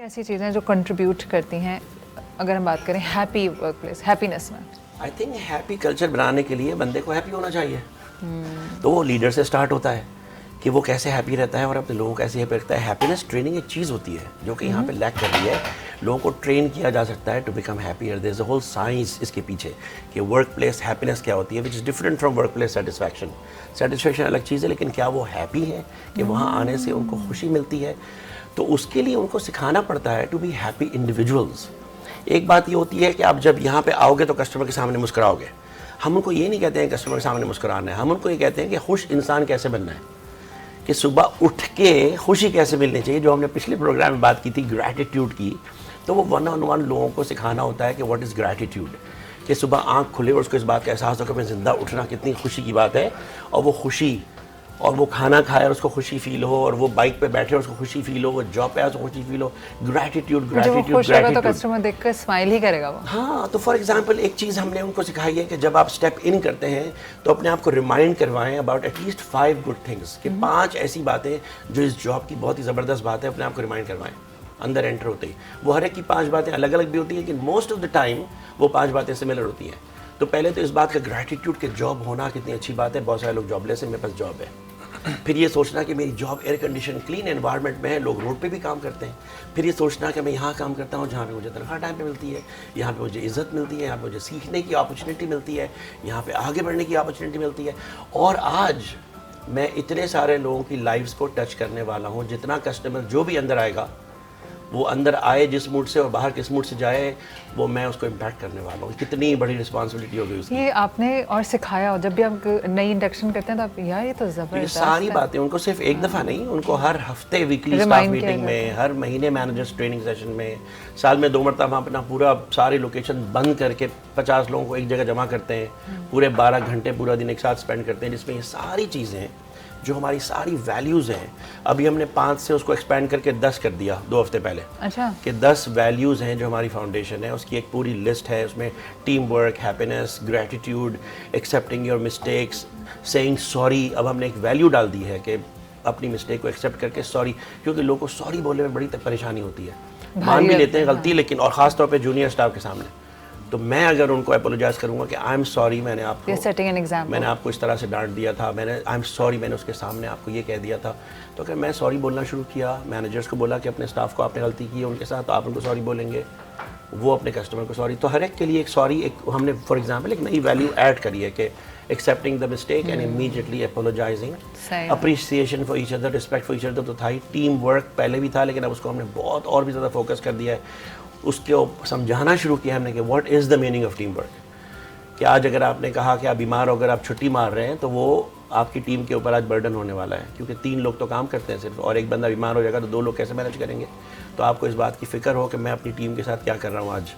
ایسی چیزیں جو کنٹریبیوٹ کرتی ہیں اگر ہم بات کریں ہیپی ورک پلیس ہیپینس میں؟ آئی تھنک ہیپی کلچر بنانے کے لیے بندے کو ہیپی ہونا چاہیے. تو وہ لیڈر سے اسٹارٹ ہوتا ہے کہ وہ کیسے ہیپی رہتا ہے اور اپنے لوگوں کو کیسے ہیپی رکھتا ہے. ہیپینس ٹریننگ ایک چیز ہوتی ہے جو کہ یہاں پہ لیک کر رہی ہے. لوگوں کو ٹرین کیا جا سکتا ہے to become happier. There is a whole science اس کے پیچھے کہ ورک پلیس ہیپینس کیا ہوتی ہے, which is different from workplace satisfaction. Satisfaction الگ چیز ہے, لیکن کیا وہ ہیپی ہے کہ وہاں آنے سے ان کو خوشی ملتی ہے. تو اس کے لیے ان کو سکھانا پڑتا ہے ٹو بی ہیپی انڈیویجولز. ایک بات یہ ہوتی ہے کہ آپ جب یہاں پہ آؤ گے تو کسٹمر کے سامنے مسکراؤ گے. ہم ان کو یہ نہیں کہتے ہیں کسٹمر کے سامنے مسکرانا ہے, ہم ان کو یہ کہتے ہیں کہ خوش انسان کیسے بننا ہے, کہ صبح اٹھ کے خوشی کیسے ملنی چاہیے. جو ہم نے پچھلے پروگرام میں بات کی تھی گریٹیٹیوڈ کی, تو وہ ون آن ون لوگوں کو سکھانا ہوتا ہے کہ واٹ از گریٹیٹیوڈ. کہ صبح آنکھ کھلے اور اس کو اس بات کا احساس ہو کہ میں زندہ اٹھنا کتنی خوشی کی بات ہے, اور وہ خوشی, اور وہ کھانا کھائے اور اس کو خوشی فیل ہو, اور وہ بائک پہ بیٹھے اور اس کو خوشی فیل ہو, وہ جاب پہ آئے اس کو خوشی فیل ہو. Gratitude gratitude gratitude. تو کسٹمر دیکھ کر اسمائل ہی کرے گا وہ. ہاں, تو فار ایگزامپل ایک چیز ہم نے ان کو سکھائی ہے کہ جب آپ اسٹیپ ان کرتے ہیں تو اپنے آپ کو ریمائنڈ کروائیں about at least 5 good things, کہ 5 ایسی باتیں جو اس جاب کی بہت ہی زبردست بات ہے, اپنے آپ کو ریمائنڈ کروائیں اندر انٹر ہوتے ہی. وہ ہر ایک کی 5 باتیں الگ الگ بھی ہوتی ہیں, لیکن موسٹ آف دا ٹائم وہ 5 باتیں سملر ہوتی ہیں. تو پہلے تو اس بات کا گریٹیٹیوڈ کہ جاب ہونا کتنی اچھی بات ہے. بہت سارے لوگ جاب لیس ہیں, میرے پاس جاب ہے. پھر یہ سوچنا کہ میری job air condition clean environment میں ہے, لوگ روڈ پہ بھی کام کرتے ہیں. پھر یہ سوچنا کہ میں یہاں کام کرتا ہوں جہاں پہ مجھے تنخواہ ٹائم پہ ملتی ہے, یہاں پہ مجھے عزت ملتی ہے, یہاں پہ مجھے سیکھنے کی اپرچونیٹی ملتی ہے, یہاں پہ آگے بڑھنے کی اپرچونیٹی ملتی ہے. اور آج میں اتنے سارے لوگوں کی لائفز کو ٹچ کرنے والا ہوں. جتنا کسٹمر جو بھی اندر آئے گا, وہ اندر آئے جس موڈ سے اور باہر کس موڈ سے جائے, وہ میں اس کو امپیکٹ کرنے والا ہوں. کتنی بڑی رسپانسبلٹی ہو گئی اس کی. یہ آپ نے اور سکھایا ہو, جب بھی آپ نئی انڈکشن کرتے ہیں تو آپ یار یہ تو زبردست. یہ ساری باتیں ان کو صرف ایک دفعہ نہیں, ان کو ہر ہفتے ویکلی اسٹاف میٹنگ میں, ہر مہینے مینیجرس ٹریننگ سیشن میں, سال میں 2 مرتبہ اپنا پورا ساری لوکیشن بند کر کے 50 لوگوں کو ایک جگہ جمع کرتے ہیں, پورے 12 گھنٹے پورا دن ایک ساتھ اسپینڈ کرتے ہیں, جس میں یہ ساری چیزیں جو ہماری ساری ویلیوز ہیں. ابھی ہم نے 5 سے اس کو ایکسپینڈ کر کے 10 کر دیا 2 ہفتے پہلے. اچھا, کہ 10 ویلیوز ہیں جو ہماری فاؤنڈیشن ہے, اس کی ایک پوری لسٹ ہے. اس میں team work, happiness, gratitude, accepting your mistakes, saying sorry. اب ہم نے ایک ویلیو ڈال دی ہے کہ اپنی مسٹیک کو ایکسیپٹ کر کے سوری, کیونکہ لوگوں کو سوری بولنے میں بڑی پریشانی ہوتی ہے. مان بھی لیتے ہیں غلطی, لیکن اور خاص طور پہ جونیئر اسٹاف کے سامنے. تو میں اگر ان کو اپولوجائز کروں گا کہ آئی ایم سوری, میں نے آپ کو اس طرح سے ڈانٹ دیا تھا, میں نے آئی ایم سوری, میں نے اس کے سامنے آپ کو یہ کہہ دیا تھا, تو اگر میں سوری بولنا شروع کیا, مینیجرس کو بولا کہ اپنے اسٹاف کو آپ نے غلطی کی ہے ان کے ساتھ, تو آپ ان کو سوری بولیں گے, وہ اپنے کسٹمر کو سوری. تو ہر ایک کے لیے ایک سوری, ایک ہم نے فار ایگزامپل ایک نئی ویلیو ایڈ کری ہے کہ accepting the mistake and immediately apologizing, appreciation for each other, respect for each other. تو تھا ہی. ٹیم ورک پہلے بھی تھا, لیکن اب اس کو ہم نے بہت اور بھی زیادہ فوکس کر دیا ہے. اس کو سمجھانا شروع کیا ہم نے کہ what is the meaning of team work. کہ آج اگر آپ نے کہا کہ آپ بیمار ہو, اگر آپ چھٹی مار رہے ہیں, تو وہ آپ کی ٹیم کے اوپر آج برڈن ہونے والا ہے, کیونکہ 3 لوگ تو کام کرتے ہیں صرف, اور ایک بندہ بیمار ہو جائے گا تو 2 لوگ کیسے مینیج کریں گے. تو آپ کو اس بات کی فکر ہو کہ میں اپنی ٹیم کے ساتھ کیا کر رہا ہوں آج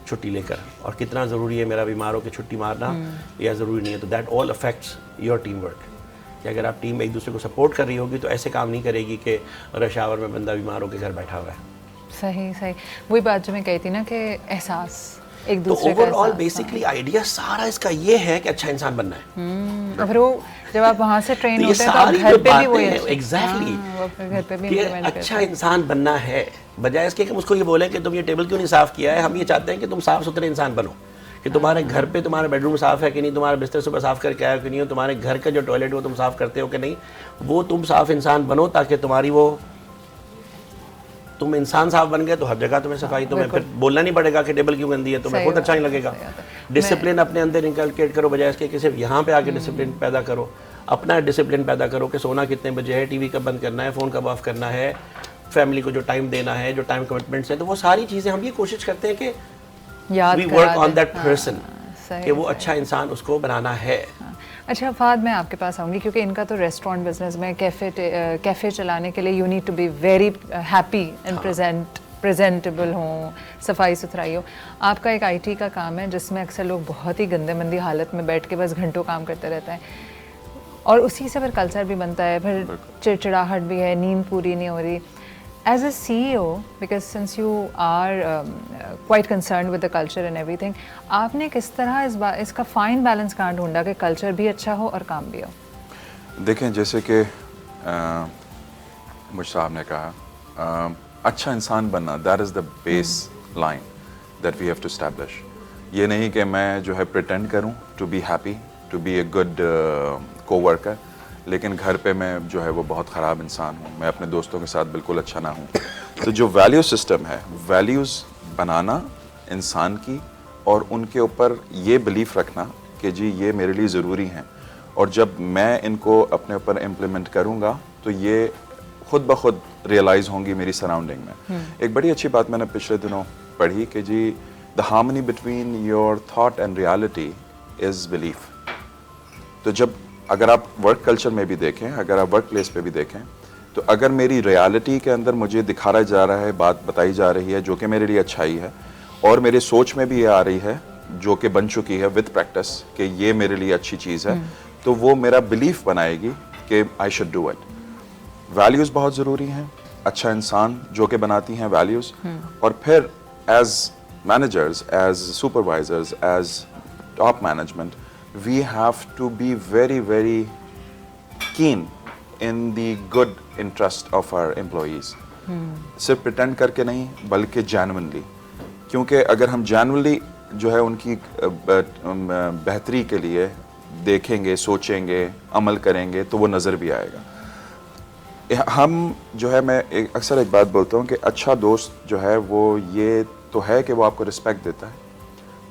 چھٹی لے کر, اور کتنا ضروری ہے میرا بیمار ہو کے چھٹی مارنا یا ضروری نہیں ہے. تو that all affects your team work. کہ اگر آپ ٹیم ایک دوسرے کو سپورٹ کر رہی ہوگی تو ایسے کام نہیں کرے گی کہ رش آور میں بندہ بیمار ہو کے گھر بیٹھا ہوا ہے. صحیح, وہی بات جو میں کہی تھی نا کہ احساس ایک تو دوسرے کا. اوور آل بیسکلی آئیڈیا سارا اس کا یہ ہے کہ اچھا انسان بننا ہے. اور پھر وہ جب آپ وہاں سے ٹرین ہوتے ہیں تو گھر پہ بھی وہی ایگزیکٹلی گھر پہ بھی کہ اچھا انسان بننا ہے, بجائے اس کے کہ ہم اس کو یہ بولیں کہ تم یہ ٹیبل کیوں نہیں صاف کیا ہے. ہم یہ چاہتے ہیں کہ تم صاف ستھرے انسان بنو, کہ تمہارے گھر پہ تمہارا بیڈ روم صاف ہے کہ نہیں, تمہارا بستر صبح صاف کر کے آیا کہ نہیں, تمہارے گھر کا جو ٹوائلٹ وہ تم صاف کرتے ہو کہ نہیں. وہ تم صاف انسان بنو, تاکہ تمہاری وہ تم انسان صاف بن گئے تو ہر جگہ تمہیں صفائی, تمہیں پھر بولنا نہیں پڑے گا کہ ٹیبل کیوں گندی ہے, تمہیں خود اچھا نہیں لگے گا. ڈسپلن اپنے اندر انکلکیٹ کرو, بجائے اس کے کہ صرف یہاں پہ آ کے ڈسپلن پیدا کرو. اپنا ڈسپلن پیدا کرو کہ سونا کتنے بجے ہے, ٹی وی کب بند کرنا ہے, فون کب آف کرنا ہے, فیملی کو جو ٹائم دینا ہے, جو ٹائم کمٹمنٹس ہیں. تو وہ ساری چیزیں ہم یہ کوشش کرتے ہیں کہ we work on that person, کہ وہ اچھا انسان اس کو بنانا ہے. اچھا فہد, میں آپ کے پاس آؤں گی کیونکہ ان کا تو ریسٹورینٹ بزنس میں کیفے چلانے کے لیے you need to be very happy and presentable ہوں, صفائی ستھرائی ہو. آپ کا ایک آئی ٹی کا کام ہے جس میں اکثر لوگ بہت ہی گندے مندی حالت میں بیٹھ کے بس گھنٹوں کام کرتے رہتے ہیں, اور اسی سے پھر کلچر بھی بنتا ہے, پھر چڑچڑاہٹ بھی ہے, نیند پوری نہیں ہو رہی. As a CEO, because since you are quite concerned with the culture and everything, آپ نے کس طرح اس کا فائن بیلنس کہاں ڈھونڈا کہ کلچر بھی اچھا ہو اور کام بھی ہو؟ دیکھیں, جیسے کہ مجھ صاحب نے کہا, اچھا انسان بننا, that is the base line that we have to establish. یہ نہیں کہ میں جو ہے پریٹینڈ کروں to be happy, to be a good co-worker, لیکن گھر پہ میں جو ہے وہ بہت خراب انسان ہوں, میں اپنے دوستوں کے ساتھ بالکل اچھا نہ ہوں. تو جو ویلیو سسٹم ہے, ویلیوز بنانا انسان کی, اور ان کے اوپر یہ بلیف رکھنا کہ جی یہ میرے لیے ضروری ہیں, اور جب میں ان کو اپنے اوپر امپلیمنٹ کروں گا تو یہ خود بخود ریئلائز ہوں گی میری سراؤنڈنگ میں. ایک بڑی اچھی بات میں نے پچھلے دنوں پڑھی کہ جی the harmony between your thought and reality is belief. تو جب اگر آپ ورک کلچر میں بھی دیکھیں, اگر آپ ورک پلیس پہ بھی دیکھیں, تو اگر میری ریالٹی کے اندر مجھے دکھایا جا رہا ہے, بات بتائی جا رہی ہے جو کہ میرے لیے اچھائی ہے, اور میرے سوچ میں بھی یہ آ رہی ہے جو کہ بن چکی ہے وتھ پریکٹس کہ یہ میرے لیے اچھی چیز ہے, تو وہ میرا بلیف بنائے گی کہ I should do it. Values بہت ضروری ہیں, اچھا انسان جو کہ بناتی ہیں ویلیوز, اور پھر as managers, as supervisors, as top management, we have to be very very keen in the good interest of our employees. صرف پریٹینڈ کر کے نہیں بلکہ جینوئنلی, کیونکہ اگر ہم جینوئنلی جو ہے ان کی بہتری کے لیے دیکھیں گے, سوچیں گے, عمل کریں گے تو وہ نظر بھی آئے گا. ہم جو ہے, میں اکثر ایک بات بولتا ہوں کہ اچھا دوست جو ہے وہ یہ تو ہے کہ وہ آپ کو رسپیکٹ دیتا ہے,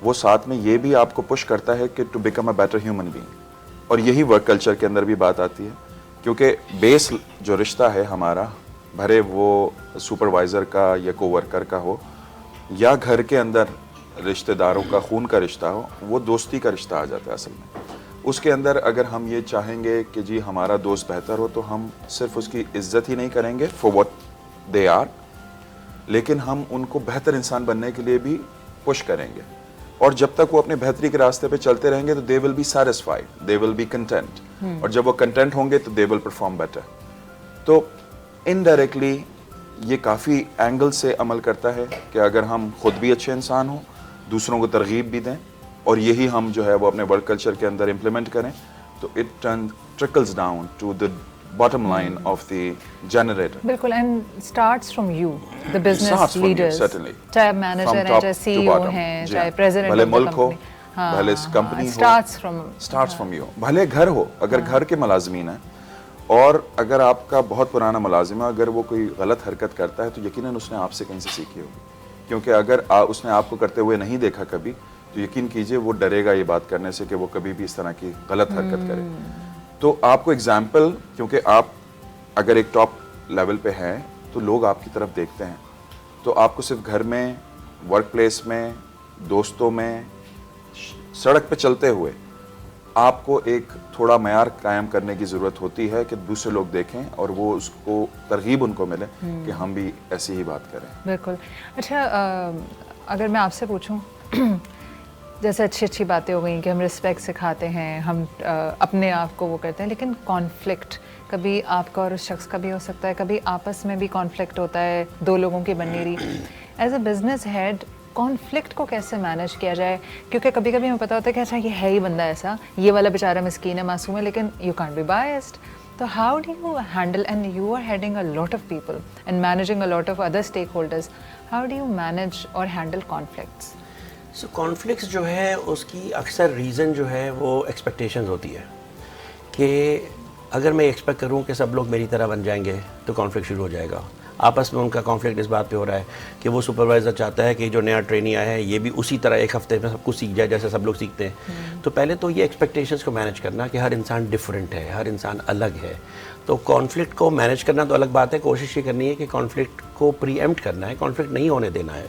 وہ ساتھ میں یہ بھی آپ کو پش کرتا ہے کہ to become a better human being. اور یہی ورک کلچر کے اندر بھی بات آتی ہے, کیونکہ بیس جو رشتہ ہے ہمارا, بھلے وہ سپروائزر کا یا کو ورکر کا ہو یا گھر کے اندر رشتہ داروں کا خون کا رشتہ ہو, وہ دوستی کا رشتہ آ جاتا ہے اصل میں. اس کے اندر اگر ہم یہ چاہیں گے کہ جی ہمارا دوست بہتر ہو, تو ہم صرف اس کی عزت ہی نہیں کریں گے فار واٹ دے آر, لیکن ہم ان کو بہتر انسان بننے کے لیے بھی پش کریں گے. اور جب تک وہ اپنے بہتری کے راستے پہ چلتے رہیں گے تو they will be satisfied, they will be content, اور جب وہ کنٹینٹ ہوں گے تو دے ول پرفارم بیٹر. تو انڈائریکٹلی یہ کافی اینگل سے عمل کرتا ہے کہ اگر ہم خود بھی اچھے انسان ہوں, دوسروں کو ترغیب بھی دیں, اور یہی ہم جو ہے وہ اپنے ورک کلچر کے اندر امپلیمنٹ کریں, تو it trickles down to the bottom line of the generator. بالکل, and starts from you the business leaders, چاہے آپ مینیجر ہیں, چاہے سی ای او ہیں, چاہے پریزیڈنٹ بھلے ملک ہو, بھلے company who, starts from you. بھلے گھر ہو, اگر گھر کے ملازمین ہیں, اور اگر آپ کا بہت پرانا ملازم ہے, اگر وہ کوئی غلط حرکت کرتا ہے تو یقیناً اس نے آپ سے کہیں سے سیکھی ہوگی, کیونکہ اگر اس نے آپ کو کرتے ہوئے نہیں دیکھا کبھی, تو یقین کیجئے وہ ڈرے گا یہ بات کرنے سے کہ وہ کبھی بھی اس طرح کی غلط حرکت کرے. تو آپ کو اگزامپل, کیونکہ آپ اگر ایک ٹاپ لیول پہ ہیں تو لوگ آپ کی طرف دیکھتے ہیں, تو آپ کو صرف گھر میں, ورک پلیس میں, دوستوں میں, سڑک پہ چلتے ہوئے آپ کو ایک تھوڑا معیار قائم کرنے کی ضرورت ہوتی ہے کہ دوسرے لوگ دیکھیں اور وہ اس کو ترغیب ان کو ملے کہ ہم بھی ایسی ہی بات کریں. بالکل. اچھا, اگر میں آپ سے پوچھوں, جیسے اچھی باتیں ہو گئیں کہ ہم رسپیکٹ سکھاتے ہیں, ہم اپنے آپ کو وہ کرتے ہیں, لیکن کانفلکٹ کبھی آپ کا اور اس شخص کا بھی ہو سکتا ہے, کبھی آپس میں بھی کانفلکٹ ہوتا ہے, دو لوگوں کی بنی رہی. As a business head conflict کو کیسے مینیج کیا جائے, کیونکہ کبھی کبھی ہمیں پتہ ہوتا ہے کہ اچھا یہ ہے ہی بندہ ایسا, یہ والا بیچارہ مسکین ہے, معصوم ہے, لیکن یو کانٹ بی بائسڈ. تو how do you handle, and you are heading a lot of people and managing a lot of other stakeholders, how do you manage اور ہینڈل کانفلکٹس؟ سو کانفلکٹس جو ہے اس کی اکثر reason جو ہے وہ expectations ہوتی ہے, کہ اگر میں ایکسپیکٹ کروں کہ سب لوگ میری طرح بن جائیں گے تو کانفلکٹ شروع ہو جائے گا. آپس میں ان کا کانفلکٹ اس بات پہ ہو رہا ہے کہ وہ سپروائزر چاہتا ہے کہ جو نیا ٹرینی آیا ہے یہ بھی اسی طرح ایک ہفتے میں سب کچھ سیکھ جائے جیسے سب لوگ سیکھتے ہیں. تو پہلے تو یہ ایکسپیکٹیشنز کو مینیج کرنا کہ ہر انسان ڈفرینٹ ہے, ہر انسان الگ ہے. تو کانفلکٹ کو مینیج کرنا تو الگ بات ہے, کوشش یہ کرنی ہے کہ کانفلکٹ کو پری ایمپٹ کرنا ہے, کانفلکٹ نہیں ہونے دینا ہے.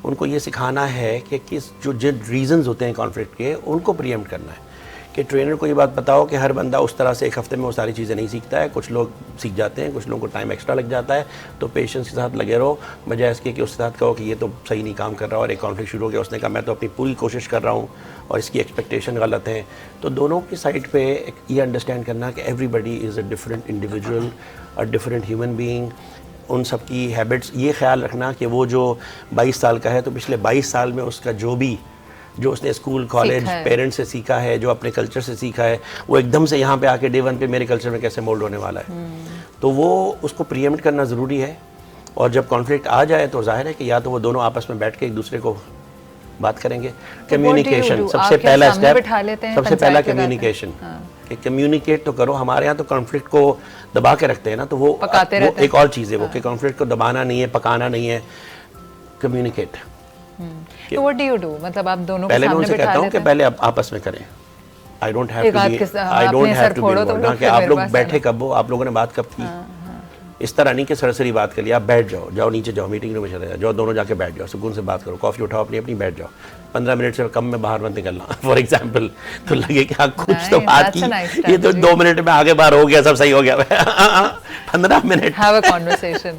ان کو یہ سکھانا ہے کہ کس جو جن ریزنز ہوتے ہیں کانفلکٹ کے ان کو پری ایمپٹ کرنا ہے. کہ ٹرینر کو یہ بات بتاؤ کہ ہر بندہ اس طرح سے ایک ہفتے میں وہ ساری چیزیں نہیں سیکھتا ہے, کچھ لوگ سیکھ جاتے ہیں, کچھ لوگوں کو ٹائم ایکسٹرا لگ جاتا ہے. تو پیشنس کے ساتھ لگے رہو, بجائے اس کے کہ اس کے ساتھ کہو کہ یہ تو صحیح نہیں کام کر رہا, اور ایک کانفلکٹ شروع ہو گیا, اس نے کہا میں تو اپنی پوری کوشش کر رہا ہوں اور اس کی ایکسپیکٹیشن غلط ہیں. تو دونوں کی سائڈ پہ یہ انڈرسٹینڈ کرنا کہ everybody is a different individual, a different human being. ان سب کی ہیبٹس, یہ خیال رکھنا کہ وہ جو 22 سال کا ہے تو پچھلے 22 سال میں اس کا جو اس نے اسکول, کالج, پیرنٹس سے سیکھا ہے, جو اپنے کلچر سے سیکھا ہے, وہ ایک دم سے یہاں پہ آ کے ڈے 1 پہ میرے کلچر میں کیسے مولڈ ہونے والا ہے. تو وہ اس کو پری ایمپٹ کرنا ضروری ہے. اور جب کانفلکٹ آ جائے تو ظاہر ہے کہ یا تو وہ دونوں آپس میں بیٹھ کے ایک دوسرے کو بات کریں گے. کمیونیکیشن سب سے پہلا اسٹیپ, سب سے پہلا کمیونیکیشن, کہ کمیونیکیٹ تو کرو. ہمارے یہاں تو کانفلکٹ کو دبا کے رکھتے ہیں نا, تو وہ ایک اور چیز ہے وہ, کہ کانفلکٹ کو دبانا نہیں ہے, پکانا نہیں ہے, کمیونیکیٹ. تو what do you do, مطلب آپ دونوں کو پہلے میں ان سامنے سے بٹھا کہتا ہوں لیتے کہ ہیں؟ پہلے آپ آپس میں کریں. I don't have ایک to آدھ be, کے I اپنے don't sir have to be پھوڑو تو involved. لوگ ہاں کہ پھر آپ میرے لوگ پاس بیٹھے آنا. کب ہو, آپ لوگوں نے بات کب کی. اس طرح نہیں کہ سرسری بات کر لیا, آپ بیٹھ جاؤ, جاؤ نیچے جاؤ, میٹنگ روم میں چلے جاؤ, دونوں جا کے بیٹھ جاؤ, سکون سے بات کرو, کافی اٹھاؤ اپنی اپنی, بیٹھ جاؤ. 15 منٹ سے کم میں باہر مت نکلنا فار ایگزامپل, تو لگے کہ کچھ تو بات کی, یہ تو 2 منٹ میں آگے باہر ہو گیا, سب صحیح ہو گیا. 15 منٹ Have a conversation.